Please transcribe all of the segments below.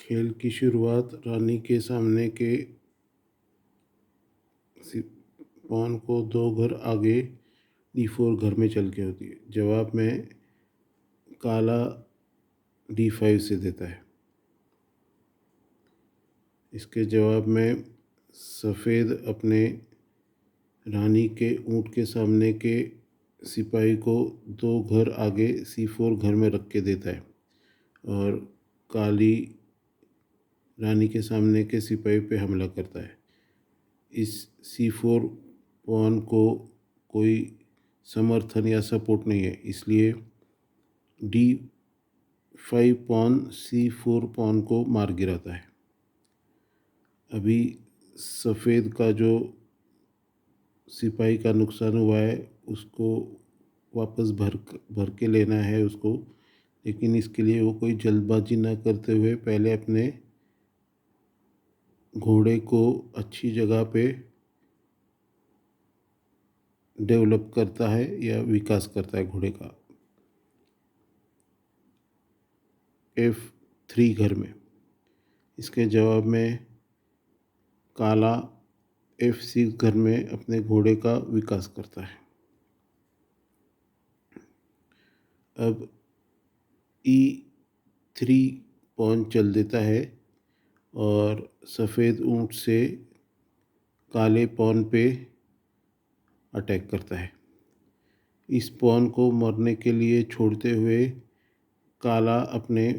खेल की शुरुआत रानी के सामने के पॉन को 2 घर आगे D4 घर में चल के होती है। जवाब में काला D5 से देता है। इसके जवाब में सफ़ेद अपने रानी के ऊँट के सामने के सिपाही को 2 घर आगे C4 घर में रख के देता है और काली रानी के सामने के सिपाही पे हमला करता है। इस C4 पॉन को कोई समर्थन या सपोर्ट नहीं है, इसलिए D5 पॉन C4 पॉन को मार गिराता है। अभी सफ़ेद का जो सिपाही का नुकसान हुआ है उसको वापस भर के लेना है उसको, लेकिन इसके लिए वो कोई जल्दबाजी ना करते हुए पहले अपने घोड़े को अच्छी जगह पे डेवलप करता है या विकास करता है घोड़े का F3 घर में। इसके जवाब में काला F6 घर में अपने घोड़े का विकास करता है। अब E3 पॉन चल देता है और सफ़ेद ऊँट से काले पॉन पे अटैक करता है। इस पॉन को मरने के लिए छोड़ते हुए काला अपने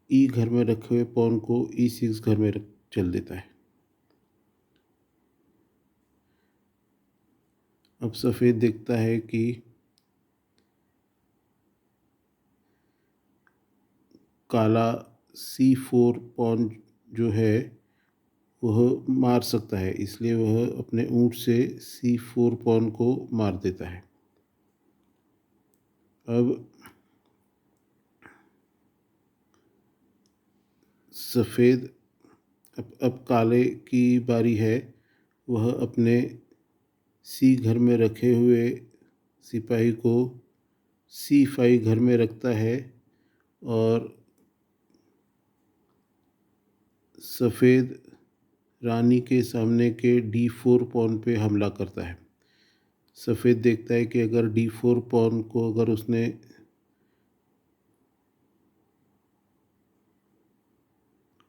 E घर में रखे हुए पॉन को E6 घर में चल देता है। अब सफ़ेद देखता है कि काला C4 पॉन जो है वह मार सकता है, इसलिए वह अपने ऊँट से C4 पॉन को मार देता है। अब सफ़ेद अब काले की बारी है। वह अपने C घर में रखे हुए सिपाही को C5 घर में रखता है और सफ़ेद रानी के सामने के D4 पॉन पे हमला करता है। सफ़ेद देखता है कि अगर D4 पॉन को अगर उसने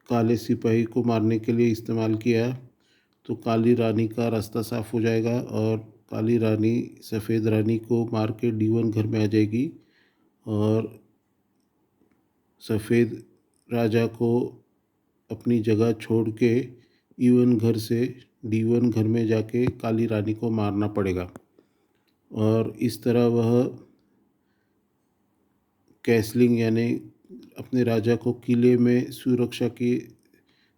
काले सिपाही को मारने के लिए इस्तेमाल किया तो काली रानी का रास्ता साफ हो जाएगा और काली रानी सफ़ेद रानी को मार के D1 घर में आ जाएगी और सफ़ेद राजा को अपनी जगह छोड़ के E1 घर से D1 घर में जाके काली रानी को मारना पड़ेगा और इस तरह वह कैसलिंग यानी अपने राजा को किले में सुरक्षा की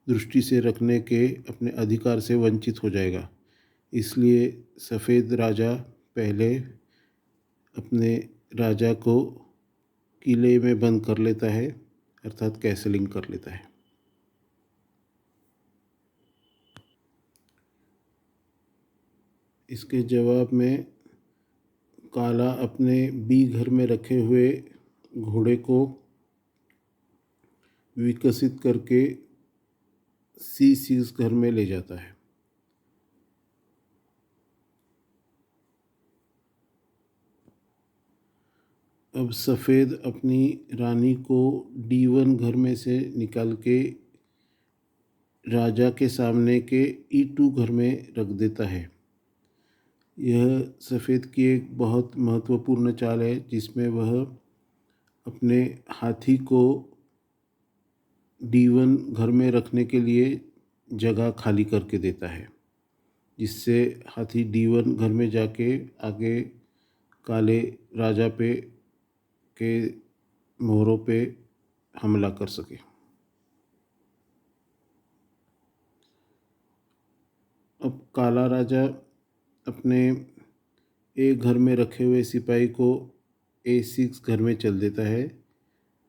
दृष्टि से रखने के अपने अधिकार से वंचित हो जाएगा। इसलिए सफ़ेद राजा पहले अपने राजा को किले में बंद कर लेता है, अर्थात कैसलिंग कर लेता है। इसके जवाब में काला अपने B घर में रखे हुए घोड़े को विकसित करके C6 घर में ले जाता है। अब सफ़ेद अपनी रानी को D1 घर में से निकाल के राजा के सामने के E2 घर में रख देता है। यह सफ़ेद की एक बहुत महत्वपूर्ण चाल है जिसमें वह अपने हाथी को D1 घर में रखने के लिए जगह खाली करके देता है, जिससे हाथी D1 घर में जाके आगे काले राजा पे के मोहरों पे हमला कर सके। अब काला राजा अपने एक घर में रखे हुए सिपाही को A6 घर में चल देता है,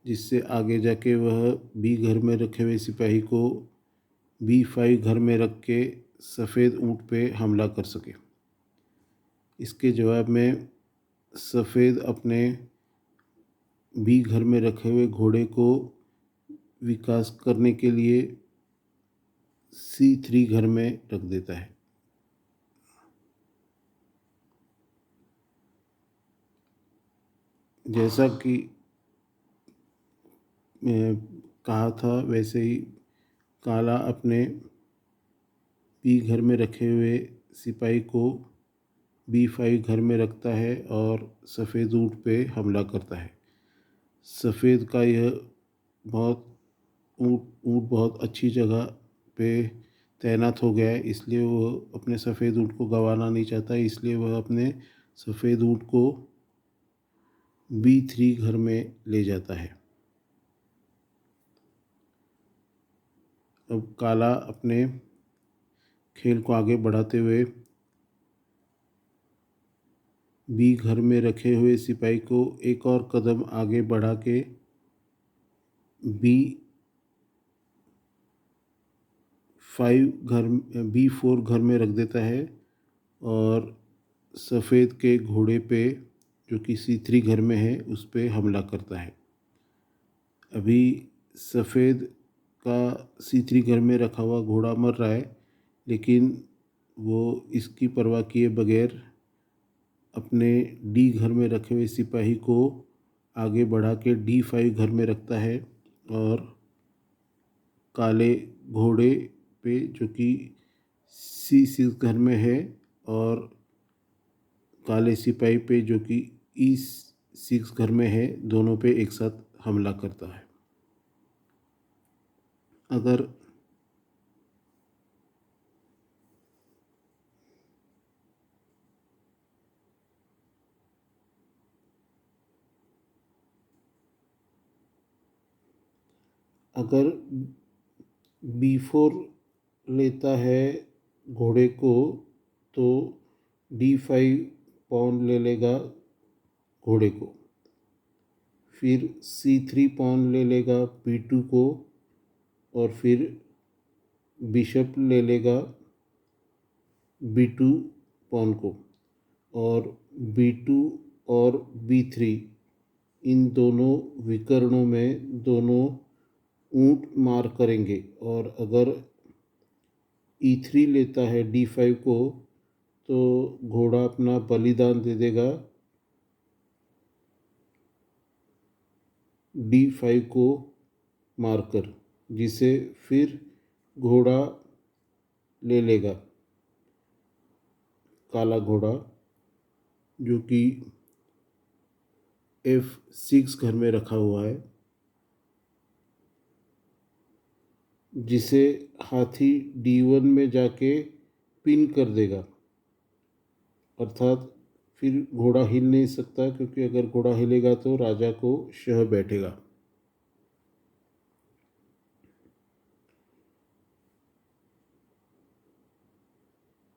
जिससे आगे जाके वह B घर में रखे हुए सिपाही को B5 घर में रख के सफ़ेद ऊँट पे हमला कर सके। इसके जवाब में सफ़ेद अपने B घर में रखे हुए घोड़े को विकास करने के लिए C3 घर में रख देता है। जैसा कि कहा था वैसे ही काला अपने बी घर में रखे हुए सिपाही को B5 घर में रखता है और सफ़ेद ऊँट पे हमला करता है। सफ़ेद का यह बहुत ऊँट ऊँट बहुत अच्छी जगह पे तैनात हो गया है, इसलिए वो अपने सफ़ेद ऊँट को गंवाना नहीं चाहता, इसलिए वह अपने सफ़ेद ऊँट को B3 घर में ले जाता है। अब काला अपने खेल को आगे बढ़ाते हुए बी घर में रखे हुए सिपाही को एक और कदम आगे बढ़ा के B4 घर में रख देता है और सफ़ेद के घोड़े पे जो कि C3 घर में है उस पे हमला करता है। अभी सफ़ेद का C3 घर में रखा हुआ घोड़ा मर रहा है, लेकिन वो इसकी परवाह किए बगैर अपने D घर में रखे हुए सिपाही को आगे बढ़ा के D5 घर में रखता है और काले घोड़े पे जो कि C6 घर में है और काले सिपाही पे जो कि E6 घर में है, दोनों पे एक साथ हमला करता है। अगर अगर B4 लेता है घोड़े को तो D5 पॉन ले लेगा घोड़े को, फिर C3 पॉन ले लेगा B2 को और फिर बिशप ले लेगा B2 पॉन को और B2 और B3 इन दोनों विकर्णों में दोनों ऊंट मार करेंगे और अगर E3 लेता है D5 को तो घोड़ा अपना बलिदान दे देगा D5 को मारकर, जिसे फिर घोड़ा ले लेगा काला घोड़ा जो कि F6 घर में रखा हुआ है, जिसे हाथी D1 में जाके पिन कर देगा, अर्थात फिर घोड़ा हिल नहीं सकता, क्योंकि अगर घोड़ा हिलेगा तो राजा को शह बैठेगा।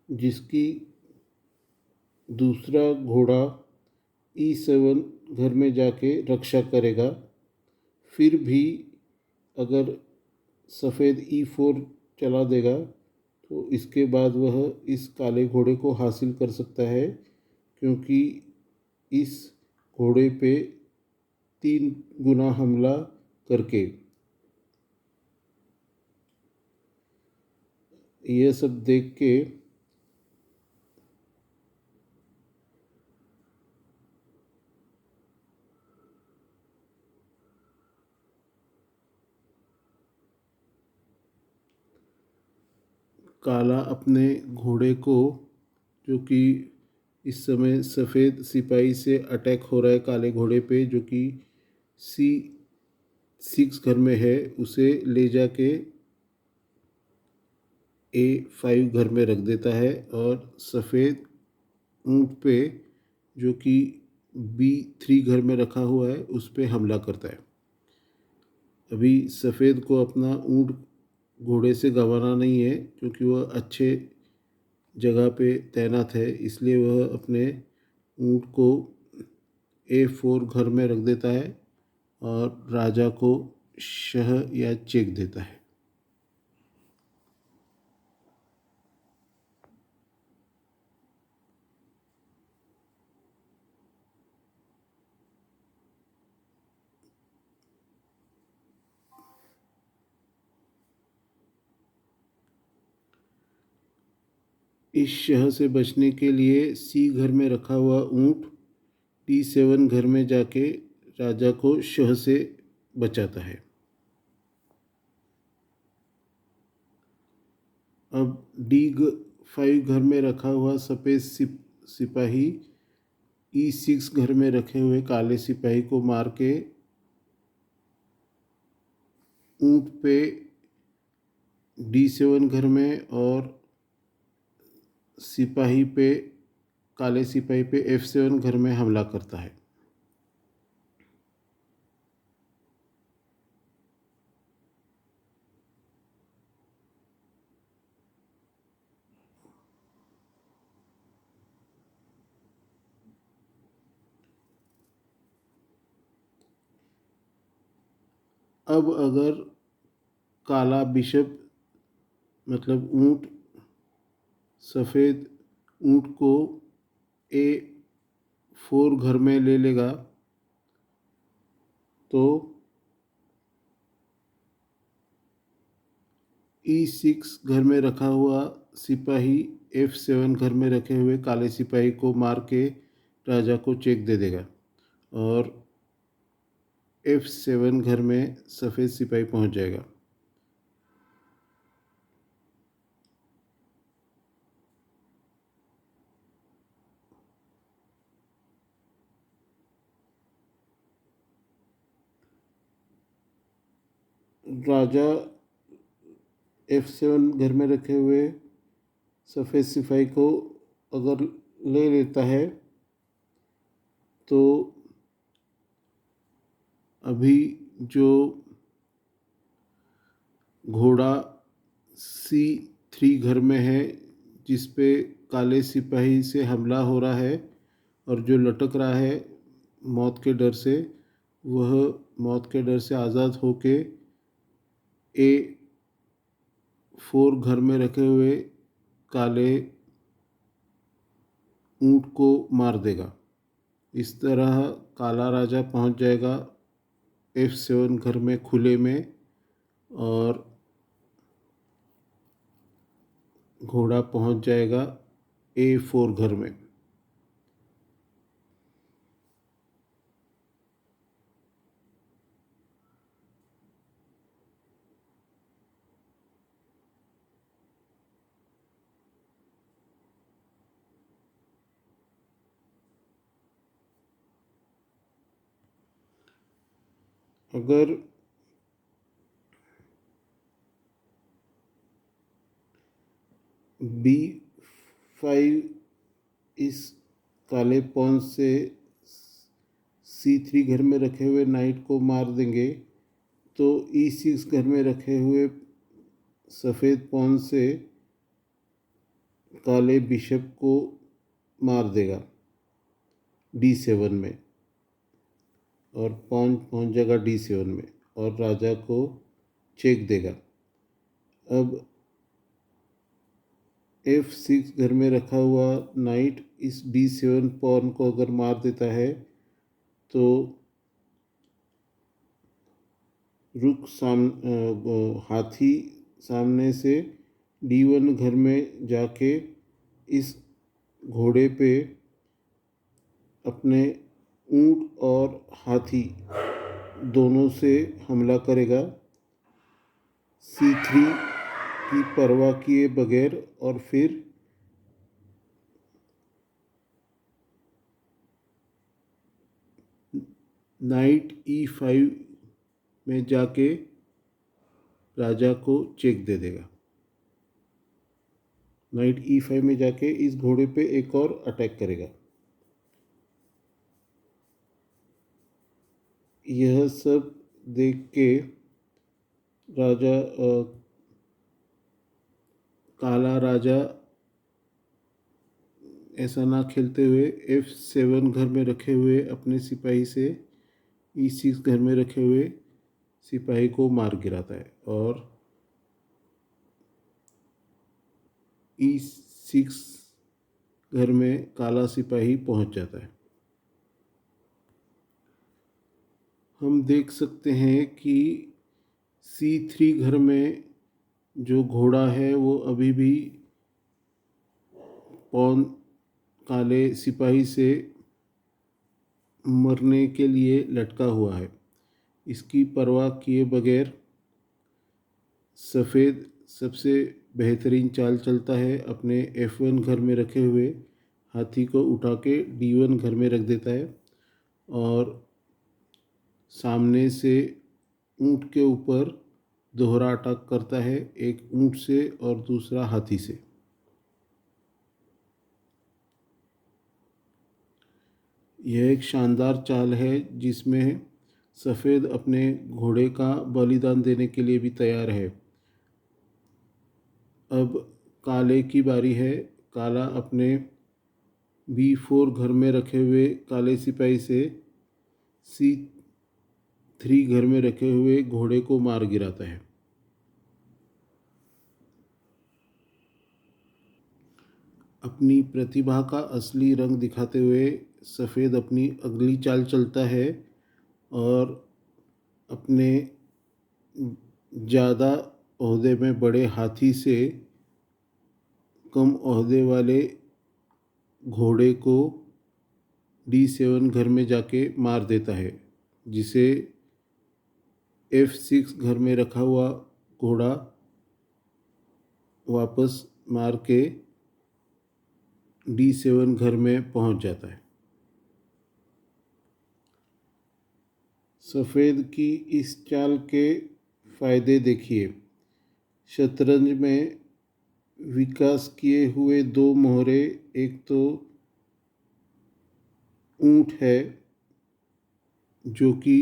जिसकी दूसरा घोड़ा E7 घर में जाके रक्षा करेगा। फिर भी अगर सफ़ेद E4 चला देगा तो इसके बाद वह इस काले घोड़े को हासिल कर सकता है, क्योंकि इस घोड़े पे 3 गुना हमला करके यह सब देख के काला अपने घोड़े को, जो कि इस समय सफ़ेद सिपाही से अटैक हो रहा है काले घोड़े पे जो कि C6 घर में है, उसे ले जाके A5 घर में रख देता है और सफ़ेद ऊँट पे जो कि B3 घर में रखा हुआ है उस पे हमला करता है। अभी सफ़ेद को अपना ऊँट घोड़े से गंवाना नहीं है, क्योंकि वह अच्छे जगह पे तैनात है, इसलिए वह अपने ऊँट को A4 घर में रख देता है और राजा को शह या चेक देता है। इस शह से बचने के लिए सी घर में रखा हुआ ऊँट D7 घर में जाके राजा को शह से बचाता है। अब D5 घर में रखा हुआ सफ़ेद सिपाही E6 घर में रखे हुए काले सिपाही को मार के ऊँट पे D7 घर में और सिपाही पे काले सिपाही पे F7 घर में हमला करता है। अब अगर काला बिशप मतलब ऊँट सफ़ेद ऊँट को A4 घर में ले लेगा तो E6 घर में रखा हुआ सिपाही F7 घर में रखे हुए काले सिपाही को मार के राजा को चेक दे देगा और F7 घर में सफ़ेद सिपाही पहुंच जाएगा। राजा F7 घर में रखे हुए सफ़ेद सिपाही को अगर ले लेता है तो अभी जो घोड़ा C3 घर में है जिस पे काले सिपाही से हमला हो रहा है और जो लटक रहा है मौत के डर से, वह मौत के डर से आज़ाद होके A4 घर में रखे हुए काले ऊँट को मार देगा। इस तरह काला राजा पहुंच जाएगा F7 घर में खुले में और घोड़ा पहुंच जाएगा A4 घर में। अगर B5 इस काले पॉन से C3 घर में रखे हुए नाइट को मार देंगे तो E6 घर में रखे हुए सफ़ेद पॉन से काले बिशप को मार देगा D7 में और पॉन पहुंच जाएगा D7 में और राजा को चेक देगा। अब F6 घर में रखा हुआ नाइट इस D7 पॉन को अगर मार देता है तो हाथी सामने से D1 घर में जाके इस घोड़े पे अपने ऊँट और हाथी दोनों से हमला करेगा C3 की परवाह किए बगैर और फिर नाइट E5 में जाके राजा को चेक दे देगा। नाइट E5 में जाके इस घोड़े पे एक और अटैक करेगा। यह सब देख के राजा काला राजा ऐसा ना खेलते हुए F7 घर में रखे हुए अपने सिपाही से E6 घर में रखे हुए सिपाही को मार गिराता है और E6 घर में काला सिपाही पहुंच जाता है। हम देख सकते हैं कि C3 घर में जो घोड़ा है वो अभी भी पौन काले सिपाही से मरने के लिए लटका हुआ है। इसकी परवाह किए बगैर सफ़ेद सबसे बेहतरीन चाल चलता है। अपने F1 घर में रखे हुए हाथी को उठा के D1 घर में रख देता है और सामने से ऊँट के ऊपर दोहरा अटैक करता है, एक ऊँट से और दूसरा हाथी से। यह एक शानदार चाल है जिसमें सफ़ेद अपने घोड़े का बलिदान देने के लिए भी तैयार है। अब काले की बारी है। काला अपने B4 घर में रखे हुए काले सिपाही से C3 घर में रखे हुए घोड़े को मार गिराता है। अपनी प्रतिभा का असली रंग दिखाते हुए सफ़ेद अपनी अगली चाल चलता है और अपने ज़्यादा ओहदे में बड़े हाथी से कम ओहदे वाले घोड़े को D7 घर में जाके मार देता है, जिसे F6 घर में रखा हुआ घोड़ा वापस मार के D7 घर में पहुंच जाता है। सफ़ेद की इस चाल के फ़ायदे देखिए। शतरंज में विकास किए हुए दो मोहरे, एक तो ऊँट है जो कि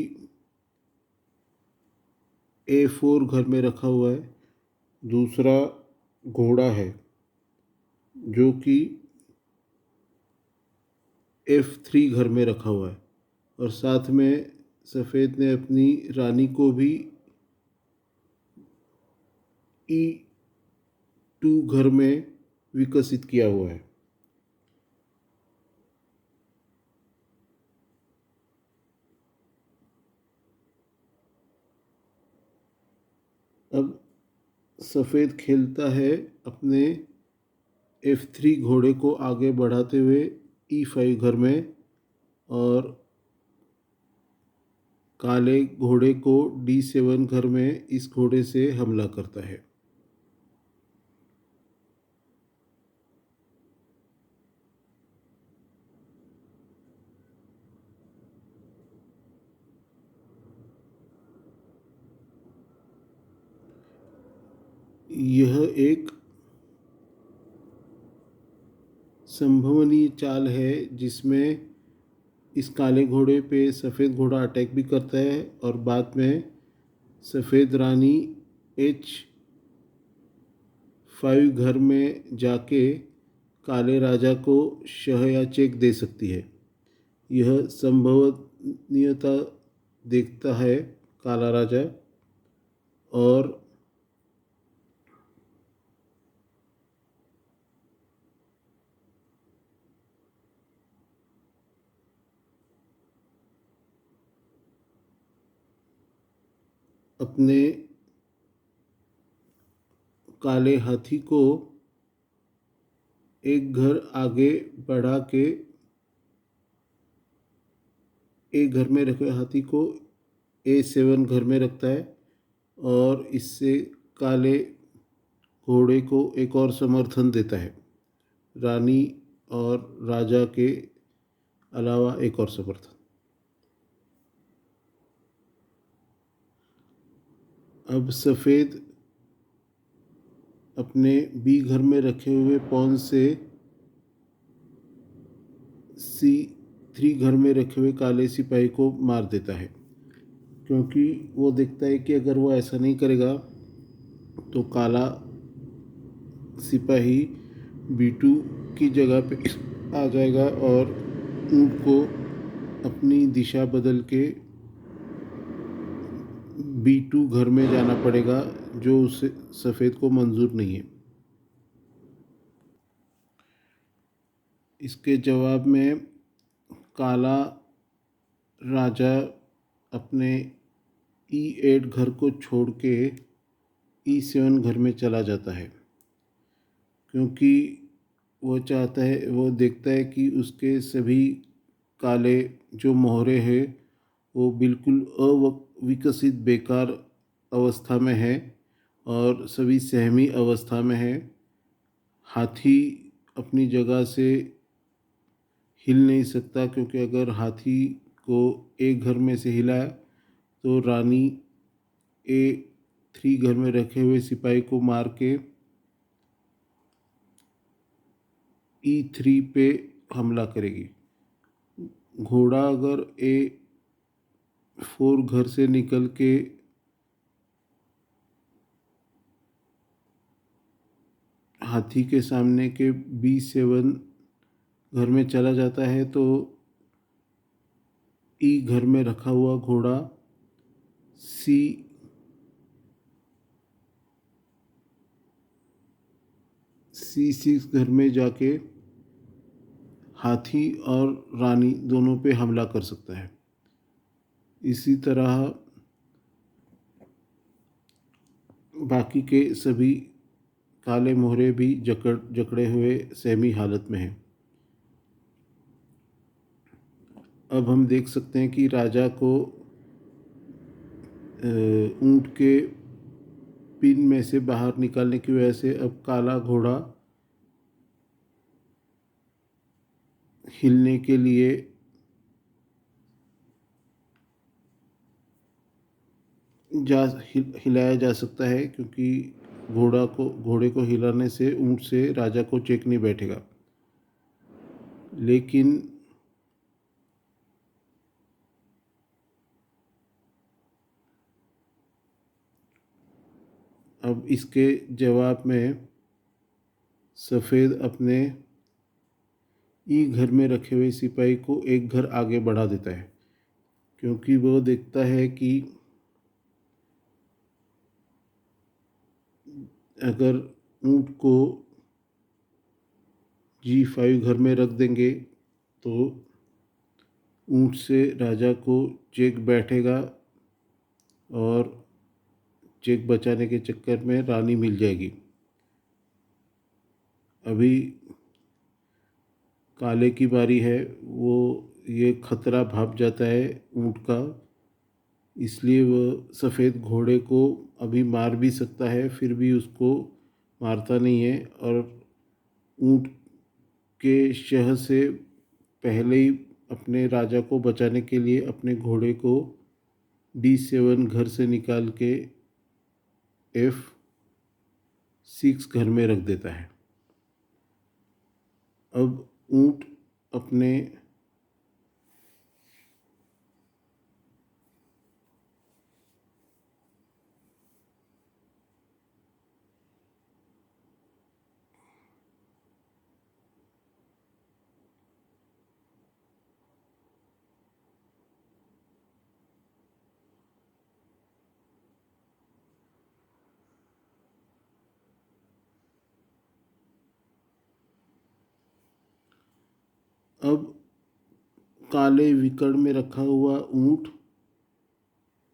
A4 घर में रखा हुआ है, दूसरा घोड़ा है जो कि F3 घर में रखा हुआ है और साथ में सफ़ेद ने अपनी रानी को भी E2 घर में विकसित किया हुआ है। अब सफ़ेद खेलता है अपने F3 घोड़े को आगे बढ़ाते हुए E5 घर में और काले घोड़े को D7 घर में इस घोड़े से हमला करता है। यह एक संभवनीय चाल है जिसमें इस काले घोड़े पे सफ़ेद घोड़ा अटैक भी करता है और बाद में सफ़ेद रानी H5 घर में जाके काले राजा को शह या चेक दे सकती है। यह संभवनीयता देखता है काला राजा और अपने काले हाथी को एक घर आगे बढ़ा के एक घर में रखे हाथी को A7 घर में रखता है और इससे काले घोड़े को एक और समर्थन देता है, रानी और राजा के अलावा एक और समर्थन। अब सफ़ेद अपने B घर में रखे हुए पॉन से C3 घर में रखे हुए काले सिपाही को मार देता है, क्योंकि वो देखता है कि अगर वो ऐसा नहीं करेगा तो काला सिपाही B2 की जगह पे आ जाएगा और ऊँट को अपनी दिशा बदल के B2 घर में जाना पड़ेगा, जो उसे सफ़ेद को मंजूर नहीं है। इसके जवाब में काला राजा अपने E8 घर को छोड़ के E7 घर में चला जाता है, क्योंकि वो चाहता है, वो देखता है कि उसके सभी काले जो मोहरे हैं वो बिल्कुल अविकसित बेकार अवस्था में है और सभी सहमी अवस्था में है। हाथी अपनी जगह से हिल नहीं सकता, क्योंकि अगर हाथी को एक घर में से हिलाया तो रानी A3 घर में रखे हुए सिपाही को मार के E3 पे हमला करेगी। घोड़ा अगर A4 घर से निकल के हाथी के सामने के B7 घर में चला जाता है तो E घर में रखा हुआ घोड़ा C6 घर में जाके हाथी और रानी दोनों पे हमला कर सकता है। इसी तरह बाकी के सभी काले मोहरे भी जकड़े हुए सहमी हालत में हैं। अब हम देख सकते हैं कि राजा को ऊंट के पिन में से बाहर निकालने की वजह से अब काला घोड़ा हिलने के लिए हिलाया जा सकता है, क्योंकि घोड़े को हिलाने से ऊंट से राजा को चेक नहीं बैठेगा। लेकिन अब इसके जवाब में सफ़ेद अपने ई घर में रखे हुए सिपाही को एक घर आगे बढ़ा देता है, क्योंकि वो देखता है कि अगर ऊंट को G5 घर में रख देंगे तो ऊंट से राजा को चेक बैठेगा और चेक बचाने के चक्कर में रानी मिल जाएगी। अभी काले की बारी है, वो ये खतरा भाप जाता है ऊंट का, इसलिए वह सफ़ेद घोड़े को अभी मार भी सकता है, फिर भी उसको मारता नहीं है और ऊंट के शह से पहले ही अपने राजा को बचाने के लिए अपने घोड़े को D7 घर से निकाल के F6 घर में रख देता है। अब ऊंट अपने अब काले विकड़ में रखा हुआ ऊंट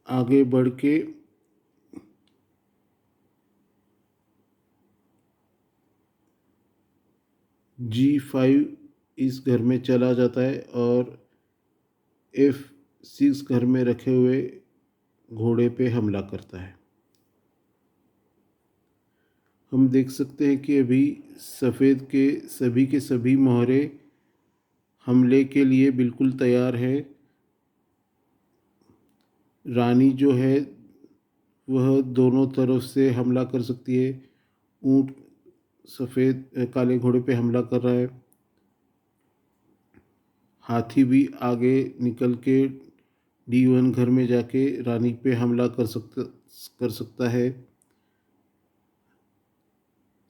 आगे बढ़ के G5 इस घर में चला जाता है और F6 घर में रखे हुए घोड़े पे हमला करता है। हम देख सकते हैं कि अभी सफ़ेद के सभी मोहरे हमले के लिए बिल्कुल तैयार है। रानी जो है वह दोनों तरफ से हमला कर सकती है। ऊंट काले घोड़े पे हमला कर रहा है। हाथी भी आगे निकल के D1 घर में जाके रानी पे हमला कर सकता है।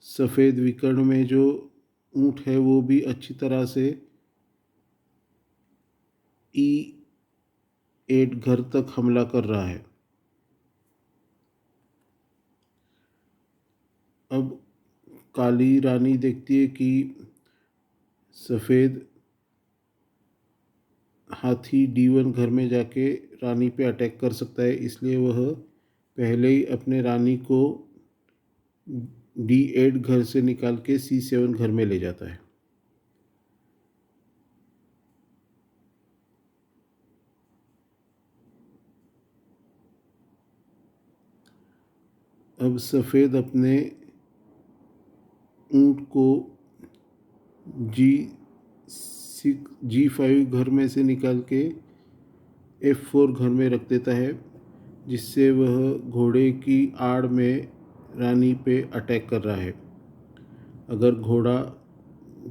सफ़ेद विकर्ण में जो ऊंट है वो भी अच्छी तरह से E8 घर तक हमला कर रहा है। अब काली रानी देखती है कि सफ़ेद हाथी D1 घर में जाके रानी पे अटैक कर सकता है, इसलिए वह पहले ही अपने रानी को D8 घर से निकाल के C7 घर में ले जाता है। अब सफ़ेद अपने ऊँट को G5 घर में से निकाल के F4 घर में रख देता है, जिससे वह घोड़े की आड़ में रानी पे अटैक कर रहा है। अगर घोड़ा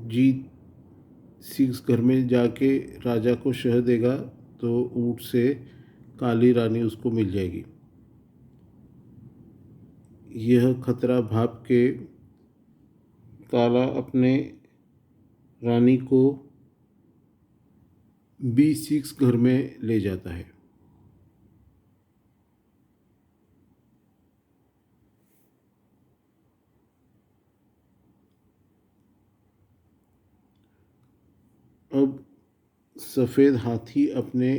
G6 घर में जाके राजा को शह देगा तो ऊँट से काली रानी उसको मिल जाएगी। यह खतरा भाप के काला अपने रानी को B6 घर में ले जाता है। अब सफ़ेद हाथी अपने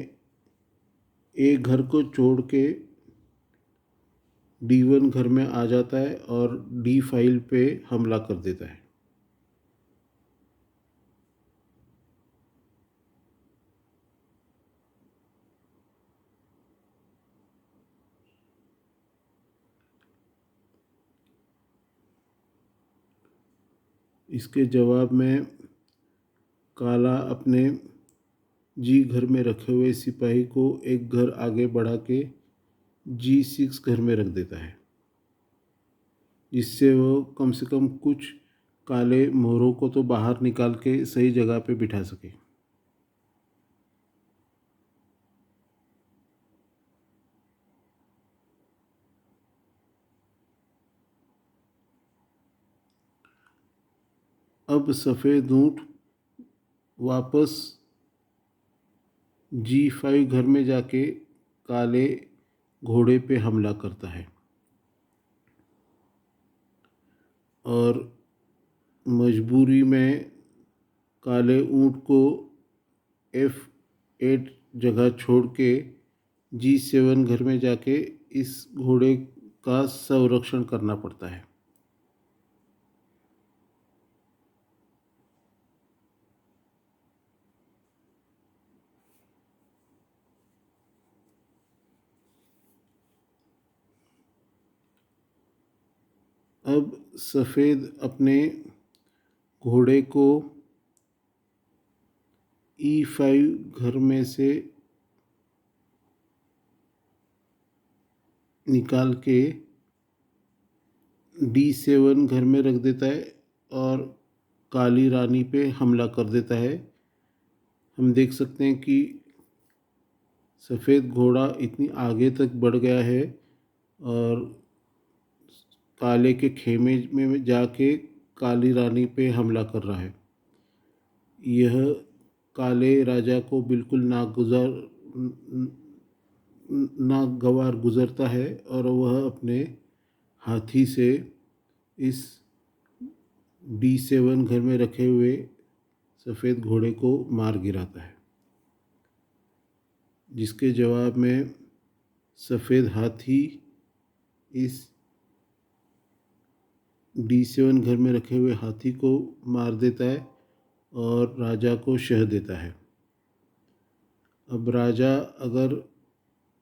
एक घर को छोड़ के D1 घर में आ जाता है और D5 पे हमला कर देता है। इसके जवाब में काला अपने G घर में रखे हुए सिपाही को एक घर आगे बढ़ा के G6 घर में रख देता है, जिससे वो कम से कम कुछ काले मोहरों को तो बाहर निकाल के सही जगह पे बिठा सके। अब सफ़ेद ऊँट वापस G5 घर में जाके काले घोड़े पे हमला करता है और मजबूरी में काले ऊँट को F8 जगह छोड़ के G7 घर में जाके इस घोड़े का संरक्षण करना पड़ता है। अब सफ़ेद अपने घोड़े को E5 घर में से निकाल के D7 घर में रख देता है और काली रानी पे हमला कर देता है। हम देख सकते हैं कि सफ़ेद घोड़ा इतनी आगे तक बढ़ गया है और काले के खेमे में जाके काली रानी पे हमला कर रहा है। यह काले राजा को बिल्कुल नागवार गुजरता है और वह अपने हाथी से इस D7 घर में रखे हुए सफ़ेद घोड़े को मार गिराता है, जिसके जवाब में सफ़ेद हाथी इस D7 घर में रखे हुए हाथी को मार देता है और राजा को शह देता है। अब राजा अगर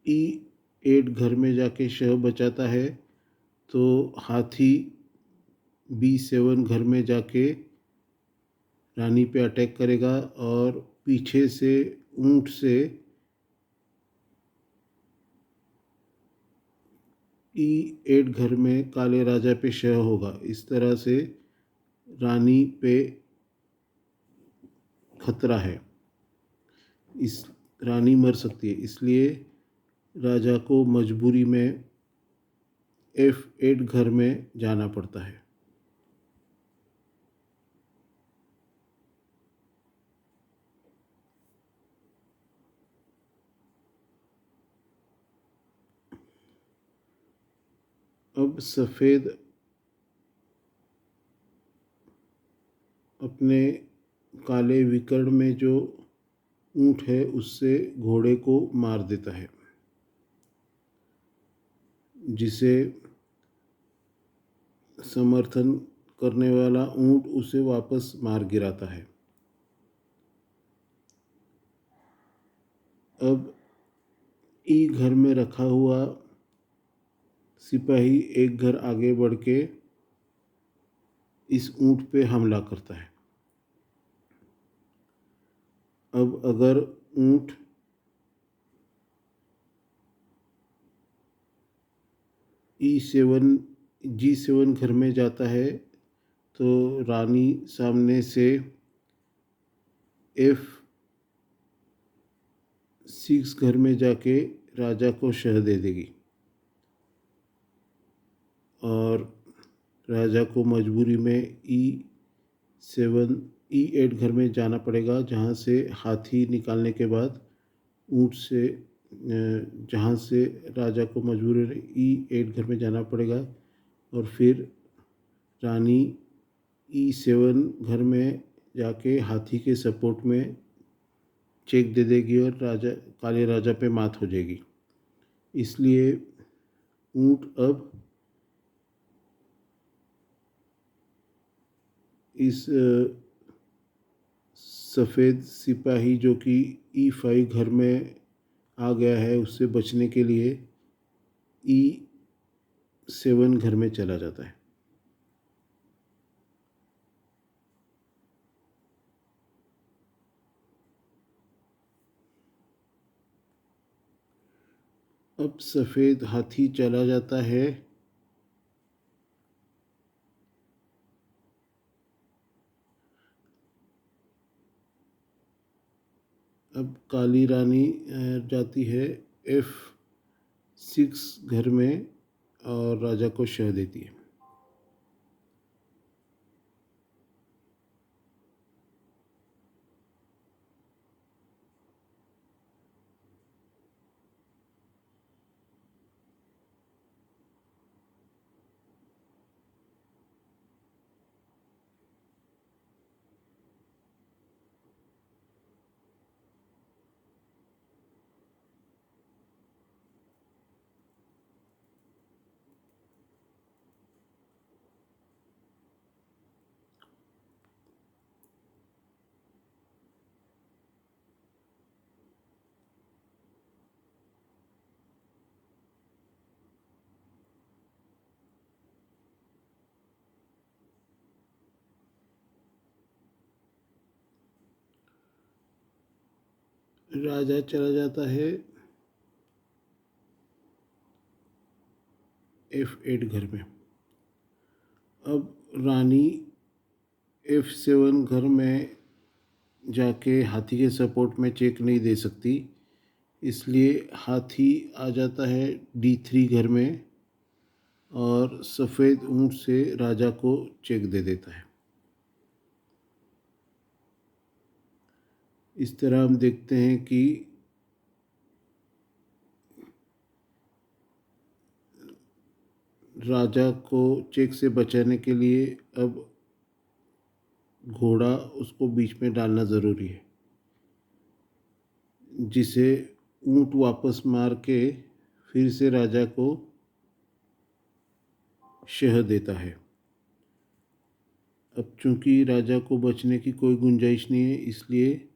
E8 घर में जाके शह बचाता है तो हाथी B7 घर में जाके रानी पे अटैक करेगा और पीछे से ऊँट से E8 घर में काले राजा पे शह होगा। इस तरह से रानी पे खतरा है, इस रानी मर सकती है, इसलिए राजा को मजबूरी में F8 घर में जाना पड़ता है। अब सफ़ेद अपने काले विकर्ण में जो ऊँट है उससे घोड़े को मार देता है, जिसे समर्थन करने वाला ऊँट उसे वापस मार गिराता है। अब ई घर में रखा हुआ सिपाही एक घर आगे बढ़ के इस ऊँट पे हमला करता है। अब अगर ऊँट E7 G7 घर में जाता है तो रानी सामने से F6 घर में जाके राजा को शह दे देगी और राजा को मजबूरी में E8 घर में जाना पड़ेगा, जहाँ से हाथी निकालने के बाद ऊँट से जहाँ से राजा को मजबूरी में E8 घर में जाना पड़ेगा और फिर रानी E7 घर में जाके हाथी के सपोर्ट में चेक दे देगी और काले राजा पे मात हो जाएगी। इसलिए ऊँट अब इस सफ़ेद सिपाही जो कि E5 घर में आ गया है उससे बचने के लिए E7 घर में चला जाता है। अब सफ़ेद हाथी चला जाता है। अब काली रानी जाती है F6 घर में और राजा को शह देती है। राजा चला जाता है F8 घर में। अब रानी F7 घर में जाके हाथी के सपोर्ट में चेक नहीं दे सकती, इसलिए हाथी आ जाता है D3 घर में और सफ़ेद ऊँट से राजा को चेक दे देता है। इस तरह हम देखते हैं कि राजा को चेक से बचाने के लिए अब घोड़ा उसको बीच में डालना ज़रूरी है, जिसे ऊँट वापस मार के फिर से राजा को शह देता है। अब चूंकि राजा को बचने की कोई गुंजाइश नहीं है, इसलिए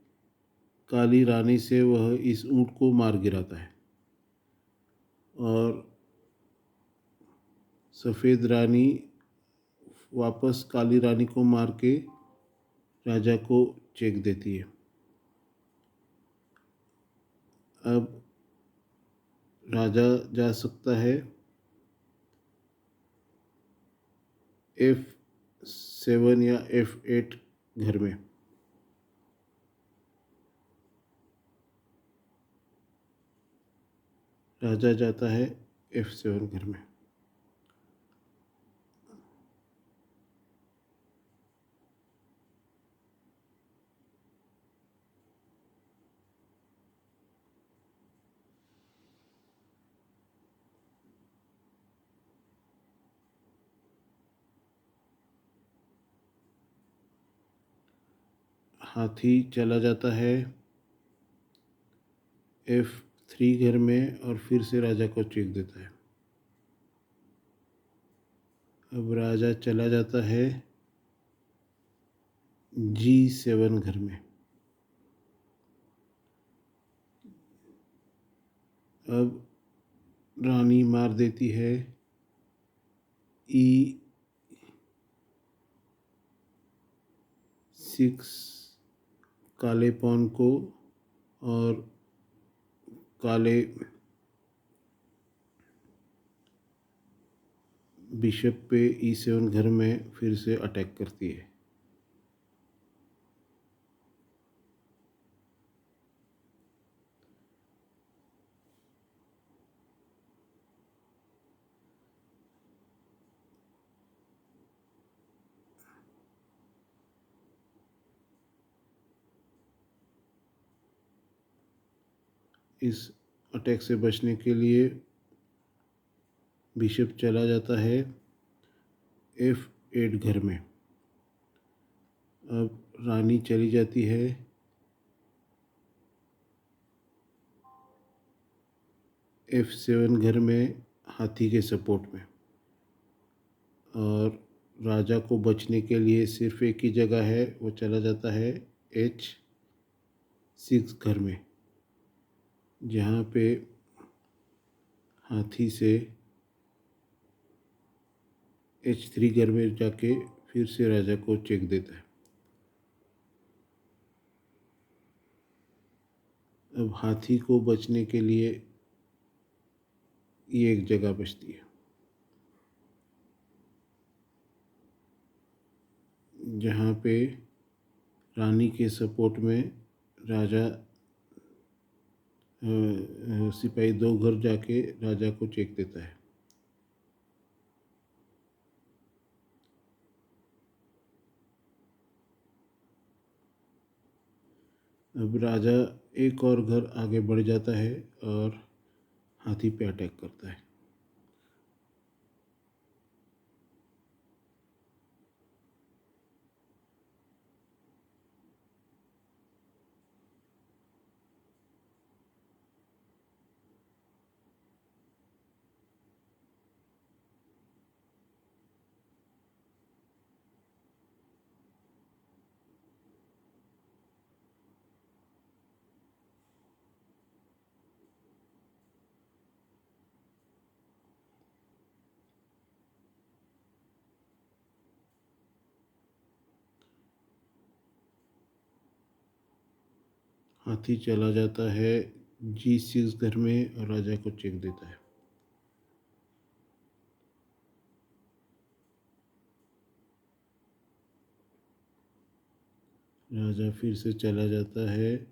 काली रानी से वह इस ऊँट को मार गिराता है और सफ़ेद रानी वापस काली रानी को मार के राजा को चेक देती है। अब राजा जा सकता है F7 या F8 घर में। राजा जाता है F7 घर में। हाथी चला जाता है F3 घर में और फिर से राजा को चेक देता है। अब राजा चला जाता है G7 घर में। अब रानी मार देती है E6 काले पॉन को और काले बिशप पे E7 घर में फिर से अटैक करती है। इस अटैक से बचने के लिए बिशप चला जाता है F8 घर में। अब रानी चली जाती है F7 घर में हाथी के सपोर्ट में, और राजा को बचने के लिए सिर्फ एक ही जगह है, वो चला जाता है H6 घर में, जहाँ पे हाथी से H3 घर में जाके फिर से राजा को चेक देता है। अब हाथी को बचने के लिए ये एक जगह बचती है, जहाँ पे रानी के सपोर्ट में राजा सिपाही 2 घर जाके राजा को चेक देता है। अब राजा एक और घर आगे बढ़ जाता है और हाथी पे अटैक करता है। हाथी चला जाता है G6 घर में और राजा को चेक देता है। राजा फिर से चला जाता है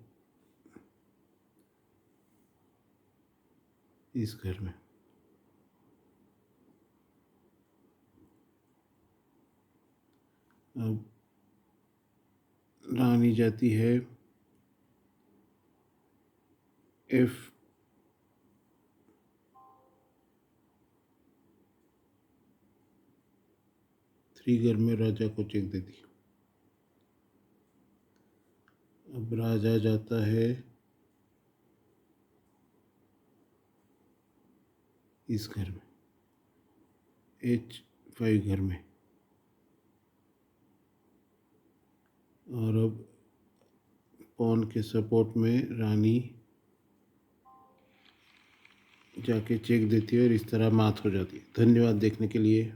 इस घर में। अब रानी जाती है F3 घर में, राजा को चेक देती है। अब राजा जाता है इस घर में, H5 घर में, और अब पॉन के सपोर्ट में रानी जाके चेक देती है और इस तरह मात हो जाती है। धन्यवाद देखने के लिए।